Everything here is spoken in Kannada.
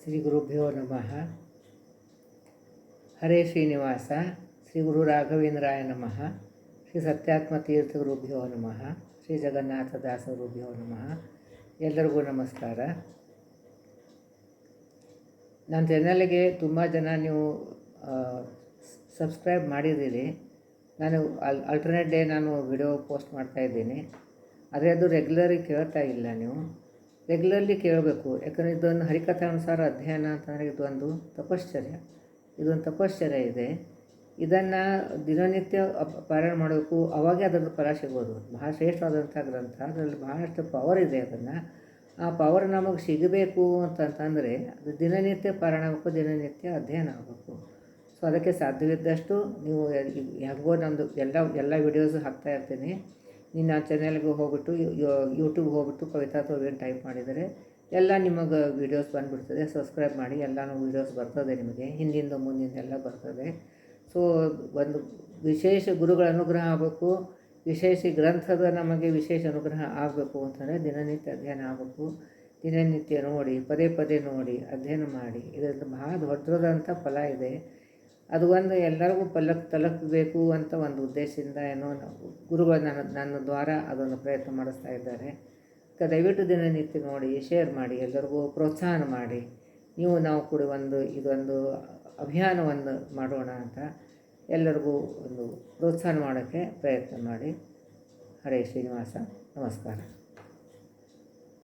ಶ್ರೀ ಗುರುಭ್ಯೋ ನಮಃ. ಹರೇ ಶ್ರೀನಿವಾಸ. ಶ್ರೀ ಗುರು ರಾಘವೇಂದ್ರಾಯ ನಮಃ. ಶ್ರೀ ಸತ್ಯಾತ್ಮ ತೀರ್ಥ ಗುರುಭ್ಯೋ ನಮಃ. ಶ್ರೀ ಜಗನ್ನಾಥ ದಾಸ ಗುರುಭ್ಯೋ ನಮಃ. ಎಲ್ಲರಿಗೂ ನಮಸ್ಕಾರ. ನನ್ನ ಚಾನಲ್ಗೆ ತುಂಬ ಜನ ನೀವು ಸಬ್ಸ್ಕ್ರೈಬ್ ಮಾಡಿದ್ದೀರಿ. ನಾನು ಆಲ್ಟರ್ನೇಟ್ ಡೇ ನಾನು ವಿಡಿಯೋ ಪೋಸ್ಟ್ ಮಾಡ್ತಾಯಿದ್ದೀನಿ. ಆದರೆ ಅದು ರೆಗ್ಯುಲರಾಗಿ ಕೇಳ್ತಾ ಇಲ್ಲ. ನೀವು ರೆಗ್ಯುಲರ್ಲಿ ಕೇಳಬೇಕು. ಯಾಕಂದರೆ ಇದೊಂದು ಹರಿಕಥಾನುಸಾರ ಅಧ್ಯಯನ ಅಂತಂದರೆ ಇದೊಂದು ತಪಶ್ಚರ್ಯ ಇದೆ. ಇದನ್ನು ದಿನನಿತ್ಯ ಪಾರಾಯಣ ಮಾಡಬೇಕು. ಅವಾಗೇ ಅದರದ್ದು ಫಲ ಸಿಗೋದು. ಬಹಳ ಶ್ರೇಷ್ಠವಾದಂಥ ಗ್ರಂಥ. ಅದರಲ್ಲಿ ಬಹಳಷ್ಟು ಪವರ್ ಇದೆ. ಆ ಪವರ್ ನಮಗೆ ಸಿಗಬೇಕು ಅಂತಂತಂದರೆ ಅದು ದಿನನಿತ್ಯ ಪಾರಾಯಣ ಆಗಬೇಕು, ದಿನನಿತ್ಯ ಅಧ್ಯಯನ ಆಗಬೇಕು. ಸೊ ಅದಕ್ಕೆ ಸಾಧ್ಯವಿದ್ದಷ್ಟು ನೀವು ಹೆಂಗೋ ನಮ್ಮದು ಎಲ್ಲ ವಿಡಿಯೋಸು ಹಾಕ್ತಾ ಇರ್ತೀನಿ. ನೀನು ಆ ಚಾನಲ್ಗೆ ಹೋಗ್ಬಿಟ್ಟು ಯೂಟ್ಯೂಬ್ ಹೋಗ್ಬಿಟ್ಟು ಕವಿತಾ ತೋವೇನು ಟೈಪ್ ಮಾಡಿದರೆ ಎಲ್ಲ ನಿಮಗೆ ವೀಡಿಯೋಸ್ ಬಂದುಬಿಡ್ತದೆ. ಸಬ್ಸ್ಕ್ರೈಬ್ ಮಾಡಿ. ಎಲ್ಲನೂ ವೀಡಿಯೋಸ್ ಬರ್ತದೆ ನಿಮಗೆ, ಹಿಂದಿಂದ ಮುಂದಿಂದ ಎಲ್ಲ ಬರ್ತದೆ. ಸೊ ಒಂದು ವಿಶೇಷ ಗುರುಗಳ ಅನುಗ್ರಹ ಆಗಬೇಕು, ವಿಶೇಷ ಗ್ರಂಥದ ನಮಗೆ ವಿಶೇಷ ಅನುಗ್ರಹ ಆಗಬೇಕು ಅಂತಂದರೆ ದಿನನಿತ್ಯ ಅಧ್ಯಯನ ಆಗಬೇಕು. ದಿನನಿತ್ಯ ನೋಡಿ, ಪದೇ ಪದೇ ನೋಡಿ, ಅಧ್ಯಯನ ಮಾಡಿ. ಇದರಿಂದ ಬಹಳ ದೊಡ್ಡದಾದಂಥ ಫಲ ಇದೆ. ಅದು ಒಂದು ಎಲ್ಲರಿಗೂ ತಲುಪಬೇಕು ಅಂತ ಒಂದು ಉದ್ದೇಶದಿಂದ ಏನೋ ಗುರುಗಳು ನನ್ನ ದ್ವಾರ ಅದನ್ನು ಪ್ರಯತ್ನ ಮಾಡಿಸ್ತಾ ಇದ್ದಾರೆ. ದಯವಿಟ್ಟು ದಿನನಿತ್ಯ ನೋಡಿ, ಶೇರ್ ಮಾಡಿ, ಎಲ್ಲರಿಗೂ ಪ್ರೋತ್ಸಾಹ ಮಾಡಿ. ನಾವು ಕೂಡ ಇದೊಂದು ಅಭಿಯಾನವನ್ನು ಮಾಡೋಣ ಅಂತ ಎಲ್ಲರಿಗೂ ಒಂದು ಪ್ರೋತ್ಸಾಹ ಮಾಡೋಕ್ಕೆ ಪ್ರಯತ್ನ ಮಾಡಿ. ಹರೇ ಶ್ರೀನಿವಾಸ. ನಮಸ್ಕಾರ.